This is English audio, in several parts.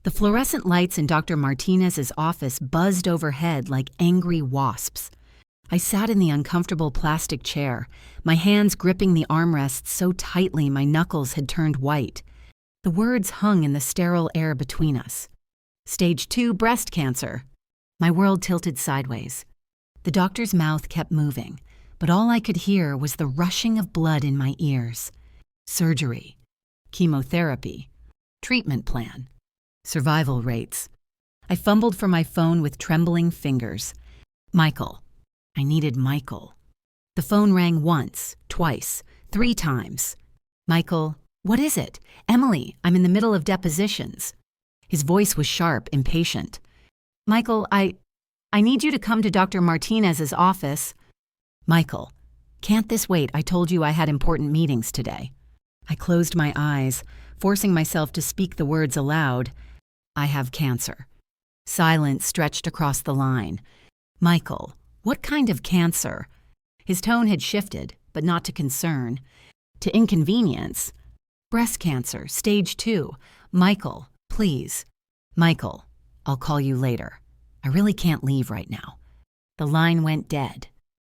The fluorescent lights in Dr. Martinez's office buzzed overhead like angry wasps. I sat in the uncomfortable plastic chair, my hands gripping the armrests so tightly my knuckles had turned white. The words hung in the sterile air between us. Stage 2 breast cancer. My world tilted sideways. The doctor's mouth kept moving, but all I could hear was the rushing of blood in my ears. Surgery. Chemotherapy. Treatment plan. Survival rates. I fumbled for my phone with trembling fingers. Michael. I needed Michael. The phone rang once, twice, 3 times. Michael, what is it? Emily, I'm in the middle of depositions. His voice was sharp, impatient. Michael, I need you to come to Dr. Martinez's office. Michael, can't this wait? I told you I had important meetings today. I closed my eyes, forcing myself to speak the words aloud. I have cancer. Silence stretched across the line. Michael, what kind of cancer? His tone had shifted, but not to concern. To inconvenience. Breast cancer, stage 2. Michael, please. Michael, I'll call you later. I really can't leave right now. The line went dead.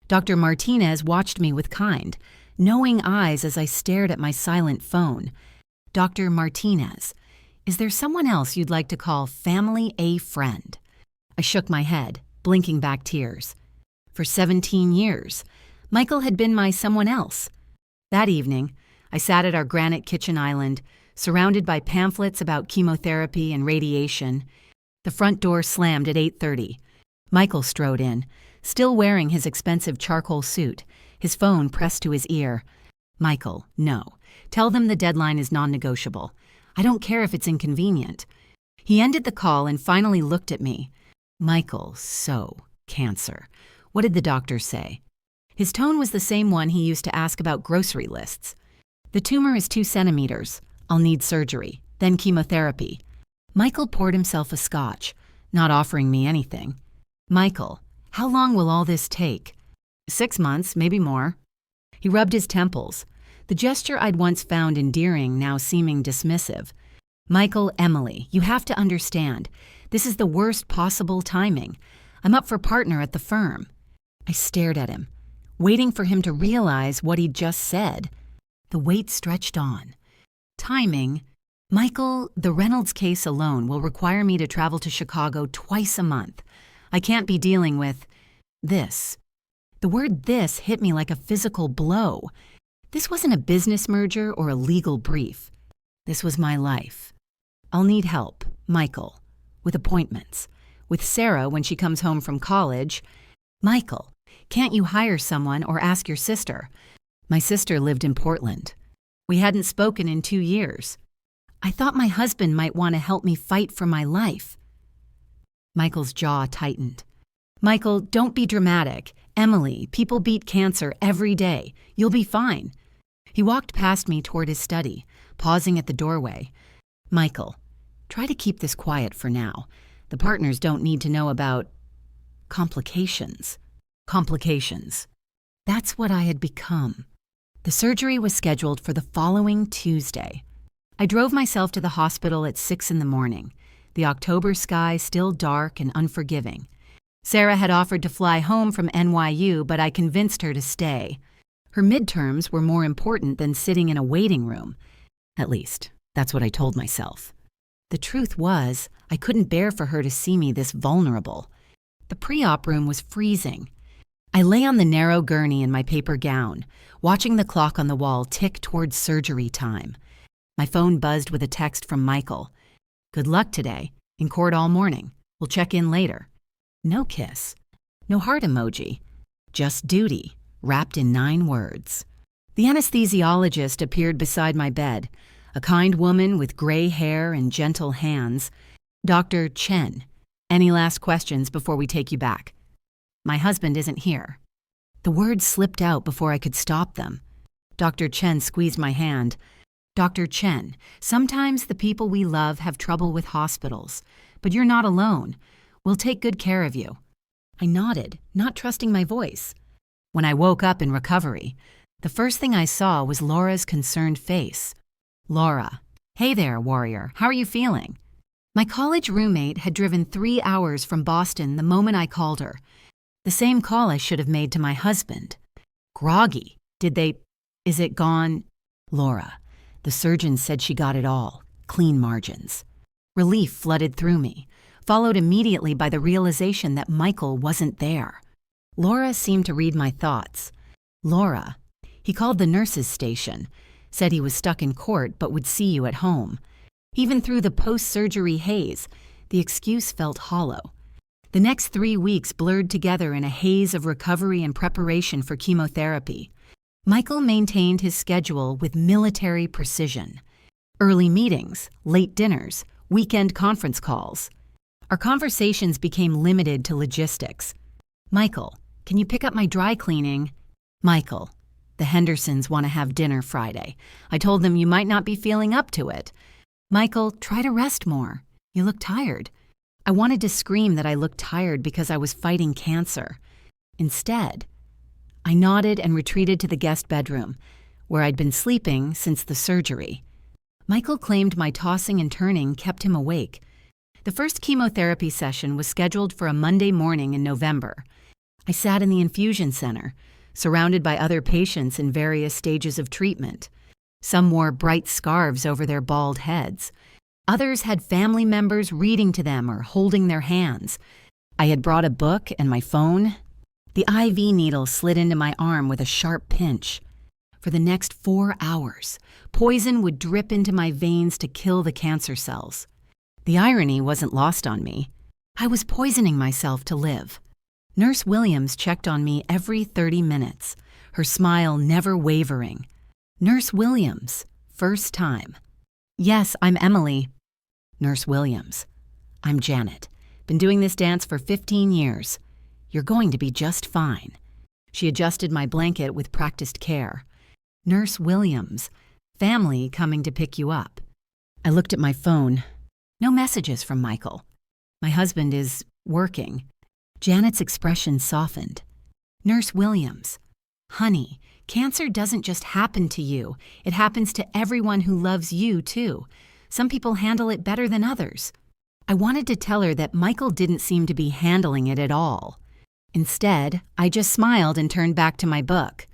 Dr. Martinez watched me with kind, knowing eyes as I stared at my silent phone. Dr. Martinez, is there someone else you'd like to call family a friend? I shook my head, blinking back tears. For 17 years, Michael had been my someone else. That evening, I sat at our granite kitchen island, surrounded by pamphlets about chemotherapy and radiation. The front door slammed at 8:30. Michael strode in, still wearing his expensive charcoal suit, his phone pressed to his ear. Michael, no. Tell them the deadline is non-negotiable. I don't care if it's inconvenient. He ended the call and finally looked at me. Michael, so, cancer. What did the doctor say? His tone was the same one he used to ask about grocery lists. The tumor is 2 centimeters. I'll need surgery, then chemotherapy. Michael poured himself a scotch, not offering me anything. Michael, how long will all this take? 6 months, maybe more. He rubbed his temples, the gesture I'd once found endearing now seeming dismissive. Michael, Emily, you have to understand. This is the worst possible timing. I'm up for partner at the firm. I stared at him, waiting for him to realize what he'd just said. The wait stretched on. Timing. Michael, the Reynolds case alone will require me to travel to Chicago twice a month. I can't be dealing with this. The word this hit me like a physical blow. This wasn't a business merger or a legal brief. This was my life. I'll need help, Michael, with appointments, with Sarah when she comes home from college. Michael, can't you hire someone or ask your sister? My sister lived in Portland. We hadn't spoken in 2 years. I thought my husband might want to help me fight for my life. Michael's jaw tightened. Michael, don't be dramatic. Emily, people beat cancer every day. You'll be fine. He walked past me toward his study, pausing at the doorway. Michael, try to keep this quiet for now. The partners don't need to know about complications. Complications. That's what I had become. The surgery was scheduled for the following Tuesday. I drove myself to the hospital at 6 in the morning, the October sky still dark and unforgiving. Sarah had offered to fly home from NYU, but I convinced her to stay. Her midterms were more important than sitting in a waiting room. At least, that's what I told myself. The truth was, I couldn't bear for her to see me this vulnerable. The pre-op room was freezing. I lay on the narrow gurney in my paper gown, watching the clock on the wall tick towards surgery time. My phone buzzed with a text from Michael. Good luck today. In court all morning. We'll check in later. No kiss. No heart emoji. Just duty, wrapped in 9 words. The anesthesiologist appeared beside my bed, a kind woman with gray hair and gentle hands. Dr. Chen, any last questions before we take you back? My husband isn't here. The words slipped out before I could stop them. Dr. Chen squeezed my hand. Dr. Chen, sometimes the people we love have trouble with hospitals, but you're not alone. We'll take good care of you. I nodded, not trusting my voice. When I woke up in recovery, the first thing I saw was Laura's concerned face. Laura, hey there, warrior, how are you feeling? My college roommate had driven 3 hours from Boston the moment I called her. The same call I should have made to my husband. Groggy. Is it gone? Laura. The surgeon said she got it all. Clean margins. Relief flooded through me, followed immediately by the realization that Michael wasn't there. Laura seemed to read my thoughts. Laura. He called the nurses' station, said he was stuck in court but would see you at home. Even through the post-surgery haze, the excuse felt hollow. The next 3 weeks blurred together in a haze of recovery and preparation for chemotherapy. Michael maintained his schedule with military precision. Early meetings, late dinners, weekend conference calls. Our conversations became limited to logistics. Michael, can you pick up my dry cleaning? Michael, the Hendersons want to have dinner Friday. I told them you might not be feeling up to it. Michael, try to rest more. You look tired. I wanted to scream that I looked tired because I was fighting cancer. Instead, I nodded and retreated to the guest bedroom, where I'd been sleeping since the surgery. Michael claimed my tossing and turning kept him awake. The first chemotherapy session was scheduled for a Monday morning in November. I sat in the infusion center, surrounded by other patients in various stages of treatment. Some wore bright scarves over their bald heads. Others had family members reading to them or holding their hands. I had brought a book and my phone. The IV needle slid into my arm with a sharp pinch. For the next 4 hours, poison would drip into my veins to kill the cancer cells. The irony wasn't lost on me. I was poisoning myself to live. Nurse Williams checked on me every 30 minutes, her smile never wavering. Nurse Williams, first time. Yes, I'm Emily. Nurse Williams. I'm Janet. Been doing this dance for 15 years. You're going to be just fine. She adjusted my blanket with practiced care. Nurse Williams. Family coming to pick you up. I looked at my phone. No messages from Michael. My husband is working. Janet's expression softened. Nurse Williams. Honey, cancer doesn't just happen to you. It happens to everyone who loves you, too. Some people handle it better than others. I wanted to tell her that Michael didn't seem to be handling it at all. Instead, I just smiled and turned back to my book.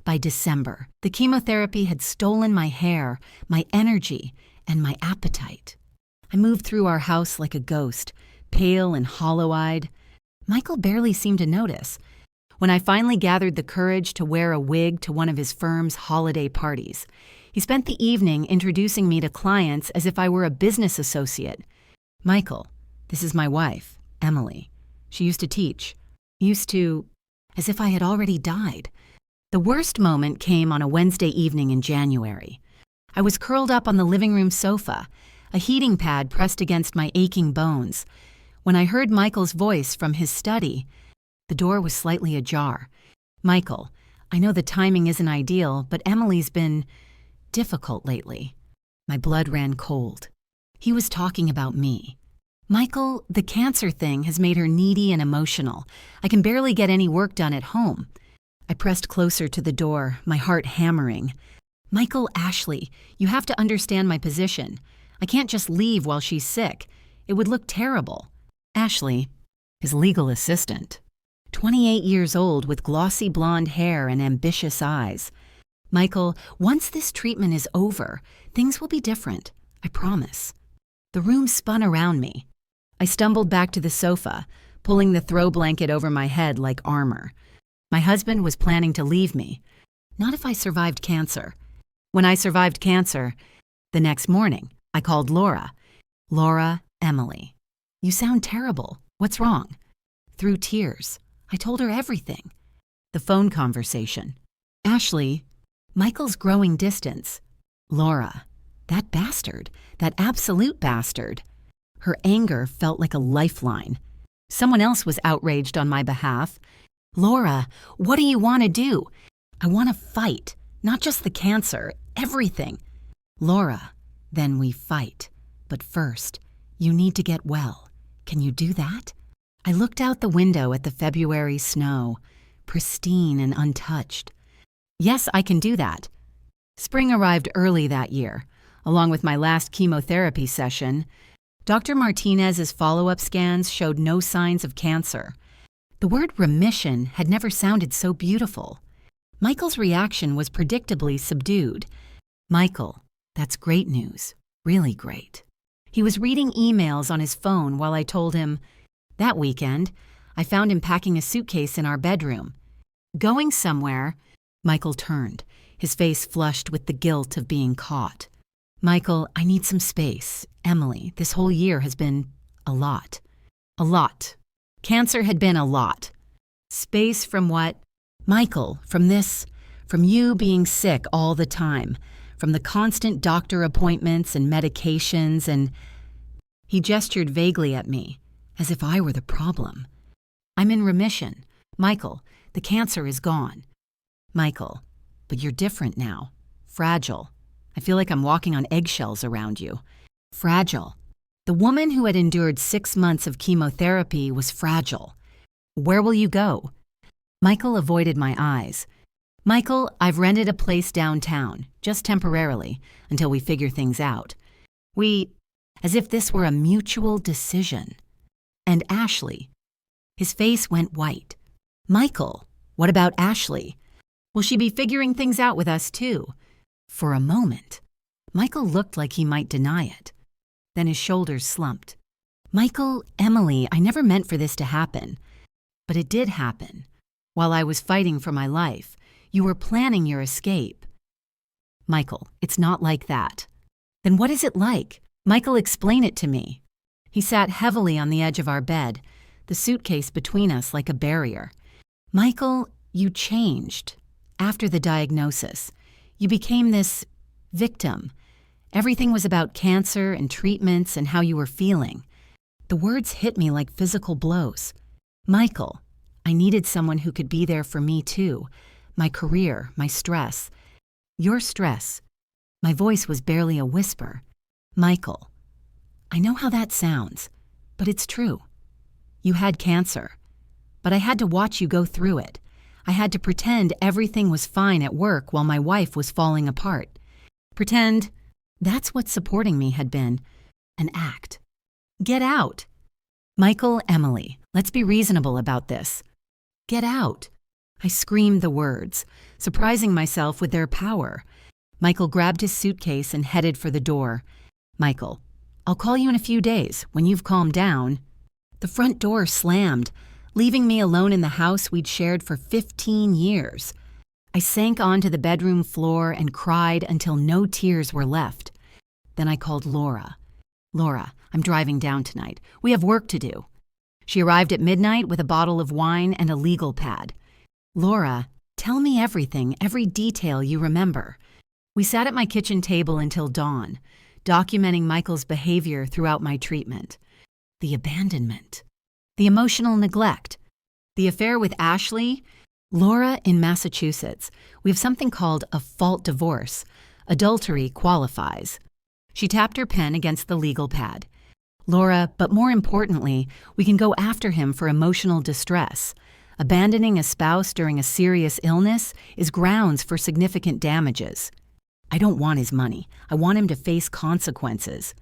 By December, the chemotherapy had stolen my hair, my energy, and my appetite. I moved through our house like a ghost, pale and hollow-eyed. Michael barely seemed to notice. When I finally gathered the courage to wear a wig to one of his firm's holiday parties, he spent the evening introducing me to clients as if I were a business associate. Michael, this is my wife, Emily. She used to teach. As if I had already died. The worst moment came on a Wednesday evening in January. I was curled up on the living room sofa, a heating pad pressed against my aching bones, when I heard Michael's voice from his study. The door was slightly ajar. Michael, I know the timing isn't ideal, but Emily's been difficult lately. My blood ran cold. He was talking about me. Michael, the cancer thing has made her needy and emotional. I can barely get any work done at home. I pressed closer to the door, my heart hammering. Michael, Ashley, you have to understand my position. I can't just leave while she's sick. It would look terrible. Ashley, his legal assistant. 28 years old with glossy blonde hair and ambitious eyes. Michael, once this treatment is over, things will be different. I promise. The room spun around me. I stumbled back to the sofa, pulling the throw blanket over my head like armor. My husband was planning to leave me. Not if I survived cancer. When I survived cancer, the next morning, I called Laura. Laura, Emily. You sound terrible. What's wrong? Through tears, I told her everything. The phone conversation. Ashley, Michael's growing distance. Laura, that bastard, that absolute bastard. Her anger felt like a lifeline. Someone else was outraged on my behalf. Laura, what do you want to do? I want to fight, not just the cancer, everything. Laura, then we fight. But first, you need to get well. Can you do that? I looked out the window at the February snow, pristine and untouched. Yes, I can do that. Spring arrived early that year, along with my last chemotherapy session. Dr. Martinez's follow-up scans showed no signs of cancer. The word remission had never sounded so beautiful. Michael's reaction was predictably subdued. Michael, that's great news. Really great. He was reading emails on his phone while I told him, that weekend, I found him packing a suitcase in our bedroom. Going somewhere. Michael turned, his face flushed with the guilt of being caught. Michael, I need some space. Emily, this whole year has been a lot. A lot. Cancer had been a lot. Space from what? Michael, from you being sick all the time, from the constant doctor appointments and medications and... He gestured vaguely at me, as if I were the problem. I'm in remission. Michael, the cancer is gone. Michael, but you're different now. Fragile. I feel like I'm walking on eggshells around you. Fragile. The woman who had endured 6 months of chemotherapy was fragile. Where will you go? Michael avoided my eyes. Michael, I've rented a place downtown, just temporarily, until we figure things out. As if this were a mutual decision. And Ashley. His face went white. Michael, what about Ashley? Will she be figuring things out with us too? For a moment, Michael looked like he might deny it. Then his shoulders slumped. Michael, Emily, I never meant for this to happen. But it did happen. While I was fighting for my life, you were planning your escape. Michael, it's not like that. Then what is it like? Michael, explain it to me. He sat heavily on the edge of our bed, the suitcase between us like a barrier. Michael, you changed. After the diagnosis, you became this victim. Everything was about cancer and treatments and how you were feeling. The words hit me like physical blows. Michael, I needed someone who could be there for me too. My career, my stress. Your stress. My voice was barely a whisper. Michael, I know how that sounds, but it's true. You had cancer, but I had to watch you go through it. I had to pretend everything was fine at work while my wife was falling apart. Pretend that's what supporting me had been. An act. Get out. Michael, Emily, let's be reasonable about this. Get out. I screamed the words, surprising myself with their power. Michael grabbed his suitcase and headed for the door. Michael, I'll call you in a few days, when you've calmed down. The front door slammed, leaving me alone in the house we'd shared for 15 years. I sank onto the bedroom floor and cried until no tears were left. Then I called Laura. Laura, I'm driving down tonight. We have work to do. She arrived at midnight with a bottle of wine and a legal pad. Laura, tell me everything, every detail you remember. We sat at my kitchen table until dawn, documenting Michael's behavior throughout my treatment. The abandonment. The emotional neglect. The affair with Ashley. Laura, in Massachusetts, we have something called a fault divorce. Adultery qualifies. She tapped her pen against the legal pad. Laura, but more importantly, we can go after him for emotional distress. Abandoning a spouse during a serious illness is grounds for significant damages. I don't want his money. I want him to face consequences.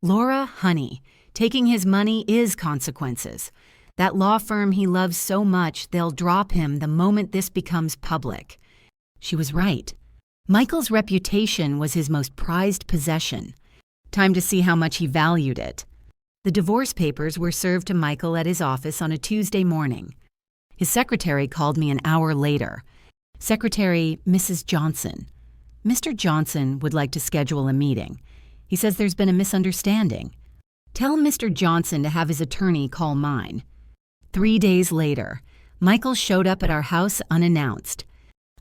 Laura, honey, taking his money is consequences. That law firm he loves so much, they'll drop him the moment this becomes public. She was right. Michael's reputation was his most prized possession. Time to see how much he valued it. The divorce papers were served to Michael at his office on a Tuesday morning. His secretary called me an hour later. Secretary Mrs. Johnson. Mr. Johnson would like to schedule a meeting. He says there's been a misunderstanding. Tell Mr. Johnson to have his attorney call mine. 3 days later, Michael showed up at our house unannounced.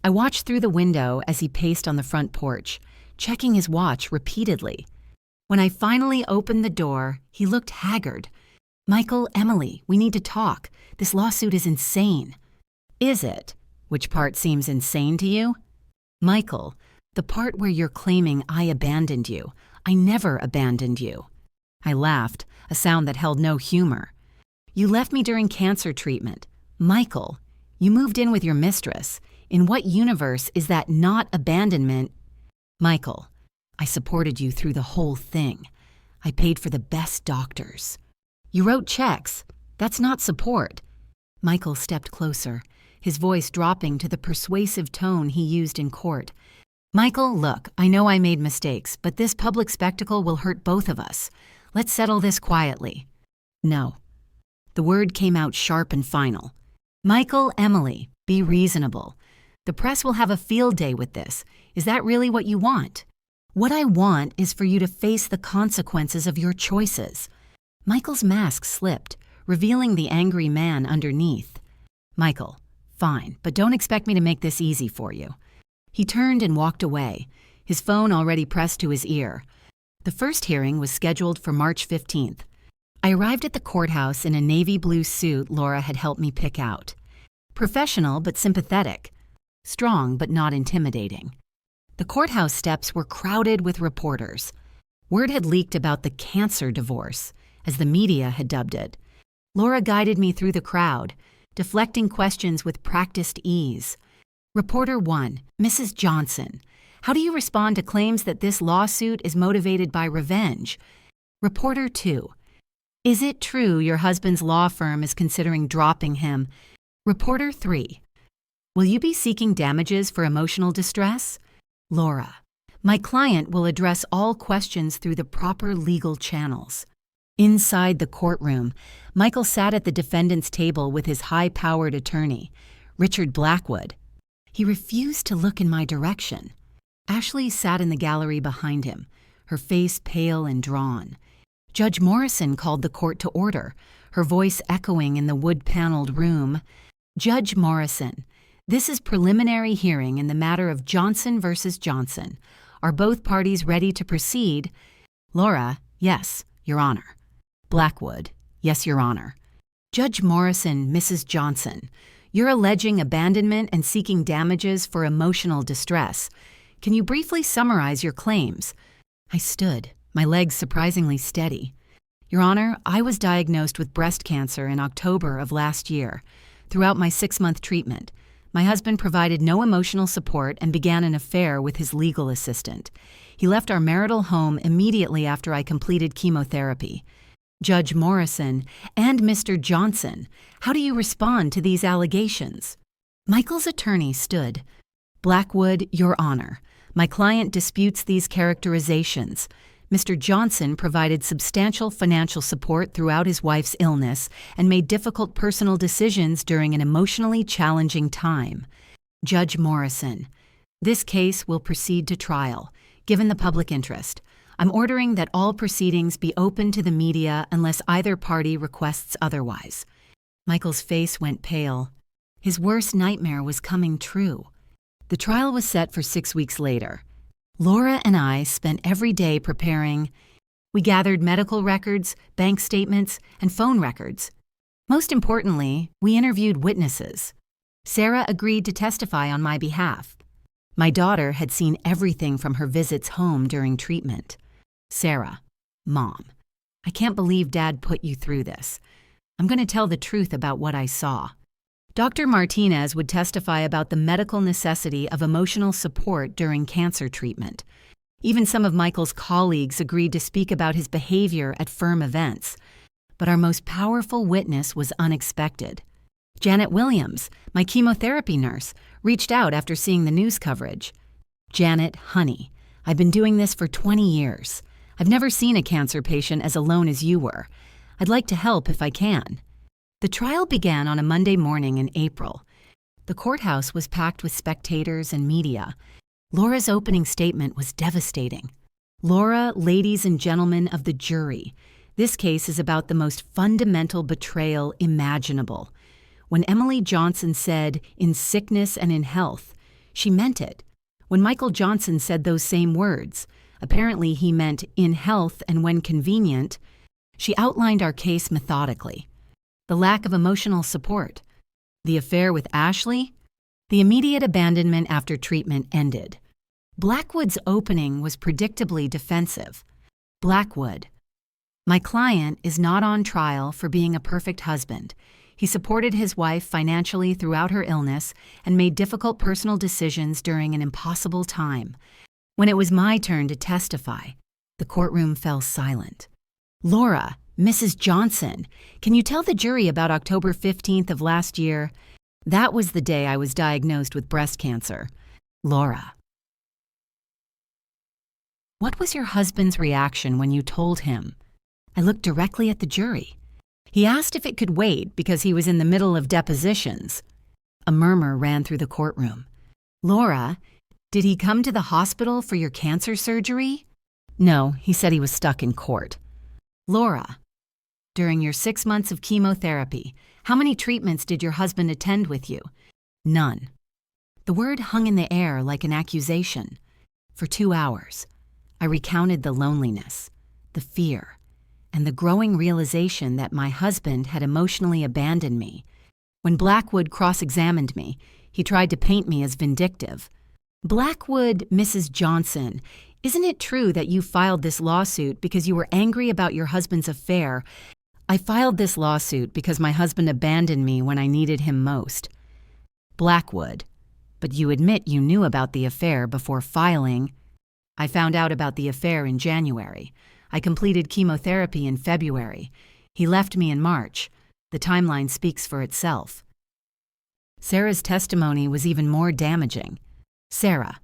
I watched through the window as he paced on the front porch, checking his watch repeatedly. When I finally opened the door, he looked haggard. Michael, Emily, we need to talk. This lawsuit is insane. Is it? Which part seems insane to you? Michael, the part where you're claiming I abandoned you. I never abandoned you. I laughed, a sound that held no humor. You left me during cancer treatment. Michael, you moved in with your mistress. In what universe is that not abandonment? Michael, I supported you through the whole thing. I paid for the best doctors. You wrote checks. That's not support. Michael stepped closer, his voice dropping to the persuasive tone he used in court. Michael, look, I know I made mistakes, but this public spectacle will hurt both of us. Let's settle this quietly. No. The word came out sharp and final. Michael, Emily, be reasonable. The press will have a field day with this. Is that really what you want? What I want is for you to face the consequences of your choices. Michael's mask slipped, revealing the angry man underneath. Michael, fine, but don't expect me to make this easy for you. He turned and walked away, his phone already pressed to his ear. The first hearing was scheduled for March 15th. I arrived at the courthouse in a navy blue suit Laura had helped me pick out. Professional but sympathetic. Strong but not intimidating. The courthouse steps were crowded with reporters. Word had leaked about the cancer divorce, as the media had dubbed it. Laura guided me through the crowd, deflecting questions with practiced ease. Reporter 1, Mrs. Johnson. How do you respond to claims that this lawsuit is motivated by revenge? Reporter 2. Is it true your husband's law firm is considering dropping him? Reporter 3. Will you be seeking damages for emotional distress? Laura. My client will address all questions through the proper legal channels. Inside the courtroom, Michael sat at the defendant's table with his high-powered attorney, Richard Blackwood. He refused to look in my direction. Ashley sat in the gallery behind him, her face pale and drawn. Judge Morrison called the court to order, her voice echoing in the wood-paneled room. Judge Morrison, this is preliminary hearing in the matter of Johnson versus Johnson. Are both parties ready to proceed? Laura, yes, Your Honor. Blackwood, yes, Your Honor. Judge Morrison, Mrs. Johnson, you're alleging abandonment and seeking damages for emotional distress. Can you briefly summarize your claims? I stood, my legs surprisingly steady. Your Honor, I was diagnosed with breast cancer in October of last year. Throughout my 6-month treatment, my husband provided no emotional support and began an affair with his legal assistant. He left our marital home immediately after I completed chemotherapy. Judge Morrison and Mr. Johnson, how do you respond to these allegations? Michael's attorney stood. Blackwood, Your Honor, my client disputes these characterizations. Mr. Johnson provided substantial financial support throughout his wife's illness and made difficult personal decisions during an emotionally challenging time. Judge Morrison, this case will proceed to trial, given the public interest. I'm ordering that all proceedings be open to the media unless either party requests otherwise. Michael's face went pale. His worst nightmare was coming true. The trial was set for 6 weeks later. Laura and I spent every day preparing. We gathered medical records, bank statements, and phone records. Most importantly, we interviewed witnesses. Sarah agreed to testify on my behalf. My daughter had seen everything from her visits home during treatment. Sarah, Mom, I can't believe Dad put you through this. I'm going to tell the truth about what I saw. Dr. Martinez would testify about the medical necessity of emotional support during cancer treatment. Even some of Michael's colleagues agreed to speak about his behavior at firm events. But our most powerful witness was unexpected. Janet Williams, my chemotherapy nurse, reached out after seeing the news coverage. Janet, honey, I've been doing this for 20 years. I've never seen a cancer patient as alone as you were. I'd like to help if I can. The trial began on a Monday morning in April. The courthouse was packed with spectators and media. Laura's opening statement was devastating. Laura, ladies and gentlemen of the jury, this case is about the most fundamental betrayal imaginable. When Emily Johnson said, in sickness and in health, she meant it. When Michael Johnson said those same words, apparently he meant in health and when convenient, she outlined our case methodically. The lack of emotional support. The affair with Ashley. The immediate abandonment after treatment ended. Blackwood's opening was predictably defensive. Blackwood. My client is not on trial for being a perfect husband. He supported his wife financially throughout her illness and made difficult personal decisions during an impossible time. When it was my turn to testify, the courtroom fell silent. Laura, Mrs. Johnson, can you tell the jury about October 15th of last year? That was the day I was diagnosed with breast cancer. Laura. What was your husband's reaction when you told him? I looked directly at the jury. He asked if it could wait because he was in the middle of depositions. A murmur ran through the courtroom. Laura, did he come to the hospital for your cancer surgery? No, he said he was stuck in court. Laura, during your 6 months of chemotherapy, how many treatments did your husband attend with you? None. The word hung in the air like an accusation. For 2 hours, I recounted the loneliness, the fear, and the growing realization that my husband had emotionally abandoned me. When Blackwood cross-examined me, he tried to paint me as vindictive. Blackwood, Mrs. Johnson, isn't it true that you filed this lawsuit because you were angry about your husband's affair? I filed this lawsuit because my husband abandoned me when I needed him most. Blackwood, but you admit you knew about the affair before filing. I found out about the affair in January. I completed chemotherapy in February. He left me in March. The timeline speaks for itself. Sarah's testimony was even more damaging. Sarah,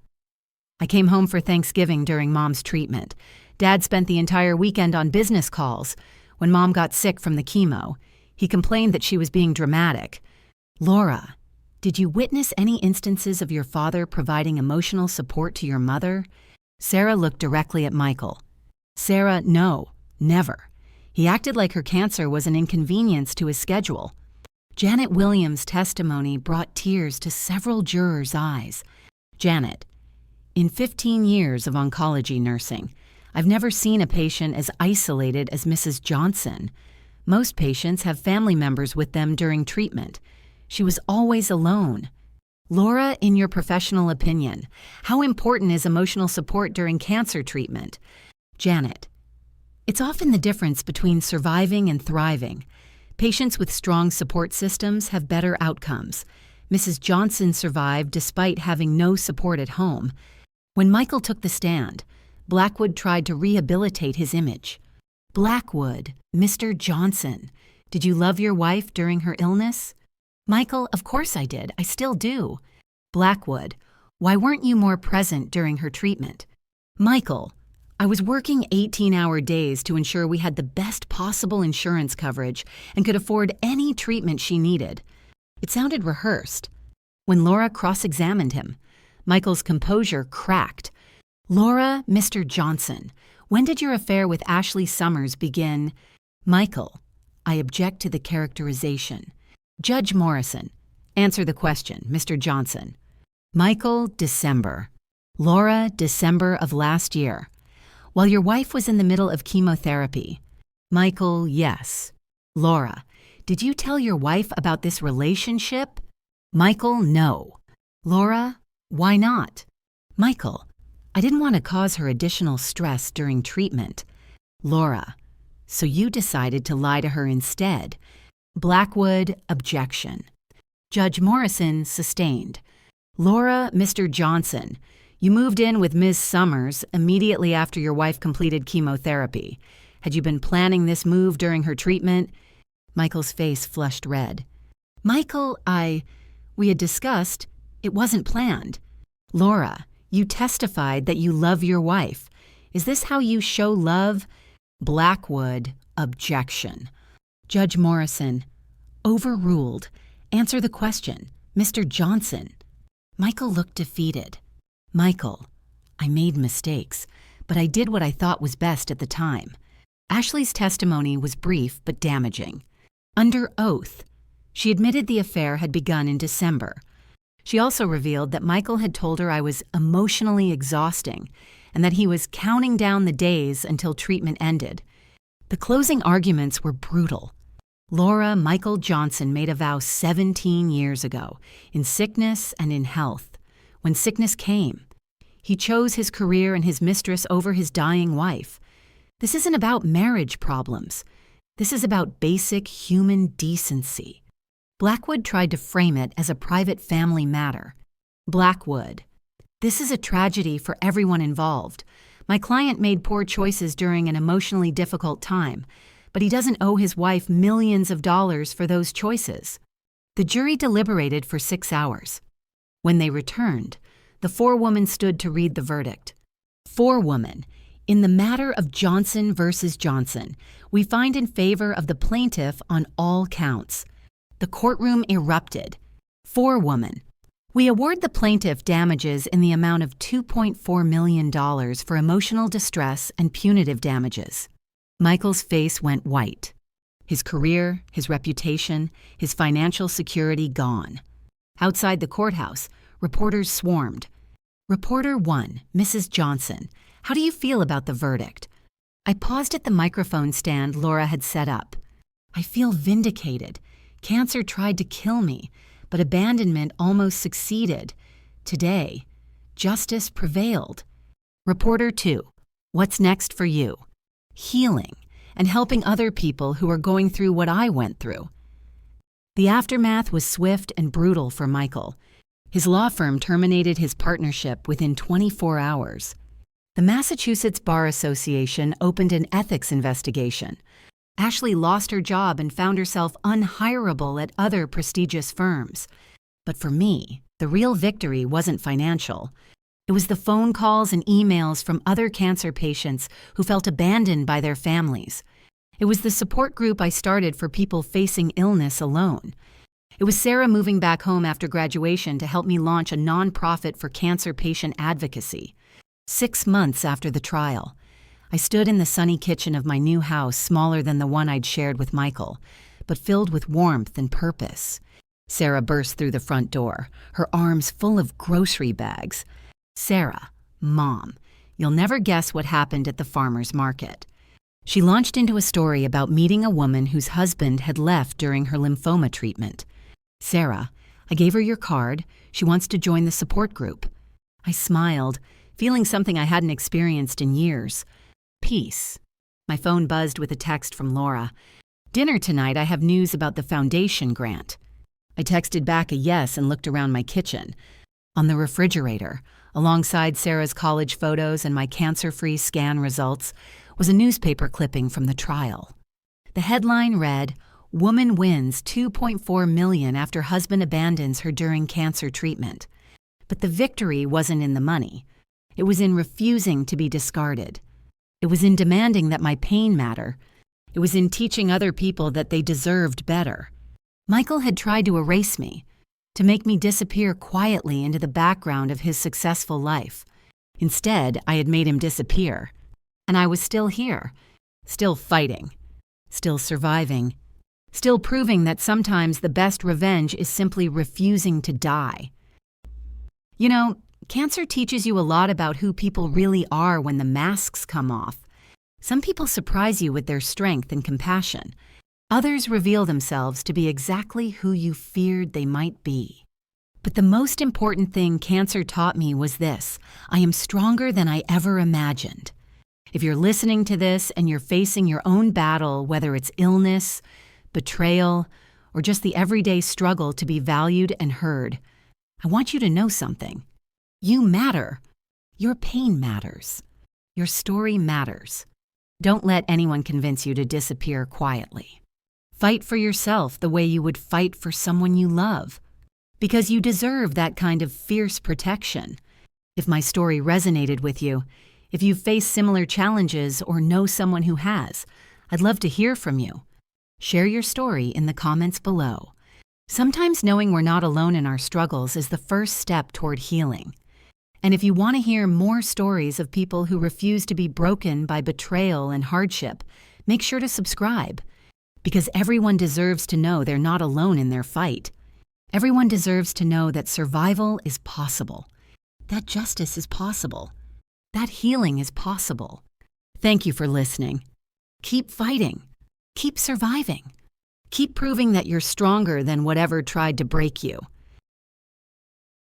I came home for Thanksgiving during Mom's treatment. Dad spent the entire weekend on business calls. When Mom got sick from the chemo, he complained that she was being dramatic. Laura, did you witness any instances of your father providing emotional support to your mother? Sarah looked directly at Michael. Sarah, no, never. He acted like her cancer was an inconvenience to his schedule. Janet Williams' testimony brought tears to several jurors' eyes. Janet, in 15 years of oncology nursing, I've never seen a patient as isolated as Mrs. Johnson. Most patients have family members with them during treatment. She was always alone. Laura, in your professional opinion, how important is emotional support during cancer treatment? Janet, it's often the difference between surviving and thriving. Patients with strong support systems have better outcomes. Mrs. Johnson survived despite having no support at home. When Michael took the stand, Blackwood tried to rehabilitate his image. Blackwood, Mr. Johnson, did you love your wife during her illness? Michael, of course I did. I still do. Blackwood, why weren't you more present during her treatment? Michael, I was working 18-hour days to ensure we had the best possible insurance coverage and could afford any treatment she needed. It sounded rehearsed. When Laura cross-examined him, Michael's composure cracked. Laura, Mr. Johnson, when did your affair with Ashley Summers begin? Michael, I object to the characterization. Judge Morrison, answer the question, Mr. Johnson. Michael, December. Laura, December of last year. While your wife was in the middle of chemotherapy. Michael, yes. Laura, did you tell your wife about this relationship? Michael, no. Laura, why not? Michael, I didn't want to cause her additional stress during treatment. Laura, so you decided to lie to her instead. Blackwood, objection. Judge Morrison, sustained. Laura, Mr. Johnson, you moved in with Ms. Summers immediately after your wife completed chemotherapy. Had you been planning this move during her treatment? Michael's face flushed red. Michael, we had discussed, it wasn't planned. Laura, you testified that you love your wife. Is this how you show love? Blackwood, objection. Judge Morrison, overruled. Answer the question, Mr. Johnson. Michael looked defeated. Michael, I made mistakes, but I did what I thought was best at the time. Ashley's testimony was brief but damaging. Under oath, she admitted the affair had begun in December. She also revealed that Michael had told her I was emotionally exhausting and that he was counting down the days until treatment ended. The closing arguments were brutal. Laura Michael Johnson made a vow 17 years ago, in sickness and in health. When sickness came, he chose his career and his mistress over his dying wife. This isn't about marriage problems. This is about basic human decency. Blackwood tried to frame it as a private family matter. Blackwood, this is a tragedy for everyone involved. My client made poor choices during an emotionally difficult time, but he doesn't owe his wife millions of dollars for those choices. The jury deliberated for 6 hours. When they returned, the forewoman stood to read the verdict. Forewoman, in the matter of Johnson versus Johnson, we find in favor of the plaintiff on all counts. The courtroom erupted. Forewoman, we award the plaintiff damages in the amount of $2.4 million for emotional distress and punitive damages. Michael's face went white. His career, his reputation, his financial security gone. Outside the courthouse, reporters swarmed. Reporter 1, Mrs. Johnson, how do you feel about the verdict? I paused at the microphone stand Laura had set up. I feel vindicated. Cancer tried to kill me, but abandonment almost succeeded. Today, justice prevailed. Reporter 2, what's next for you? Healing and helping other people who are going through what I went through. The aftermath was swift and brutal for Michael. His law firm terminated his partnership within 24 hours. The Massachusetts Bar Association opened an ethics investigation. Ashley lost her job and found herself unhireable at other prestigious firms. But for me, the real victory wasn't financial. It was the phone calls and emails from other cancer patients who felt abandoned by their families. It was the support group I started for people facing illness alone. It was Sarah moving back home after graduation to help me launch a nonprofit for cancer patient advocacy. 6 months after the trial, I stood in the sunny kitchen of my new house, smaller than the one I'd shared with Michael, but filled with warmth and purpose. Sarah burst through the front door, her arms full of grocery bags. Sarah, Mom, you'll never guess what happened at the farmer's market. She launched into a story about meeting a woman whose husband had left during her lymphoma treatment. Sarah, I gave her your card. She wants to join the support group. I smiled, feeling something I hadn't experienced in years. Peace. My phone buzzed with a text from Laura. Dinner tonight, I have news about the foundation grant. I texted back a yes and looked around my kitchen. On the refrigerator, alongside Sarah's college photos and my cancer-free scan results, was a newspaper clipping from the trial. The headline read, Woman wins $2.4 million after husband abandons her during cancer treatment. But the victory wasn't in the money. It was in refusing to be discarded. It was in demanding that my pain matter. It was in teaching other people that they deserved better. Michael had tried to erase me, to make me disappear quietly into the background of his successful life. Instead, I had made him disappear. And I was still here, still fighting, still surviving, still proving that sometimes the best revenge is simply refusing to die. You know, cancer teaches you a lot about who people really are when the masks come off. Some people surprise you with their strength and compassion. Others reveal themselves to be exactly who you feared they might be. But the most important thing cancer taught me was this: I am stronger than I ever imagined. If you're listening to this and you're facing your own battle, whether it's illness, betrayal, or just the everyday struggle to be valued and heard, I want you to know something. You matter. Your pain matters. Your story matters. Don't let anyone convince you to disappear quietly. Fight for yourself the way you would fight for someone you love, because you deserve that kind of fierce protection. If my story resonated with you, if you've faced similar challenges or know someone who has, I'd love to hear from you. Share your story in the comments below. Sometimes knowing we're not alone in our struggles is the first step toward healing. And if you want to hear more stories of people who refuse to be broken by betrayal and hardship, make sure to subscribe. Because everyone deserves to know they're not alone in their fight. Everyone deserves to know that survival is possible, that justice is possible, that healing is possible. Thank you for listening. Keep fighting. Keep surviving. Keep proving that you're stronger than whatever tried to break you.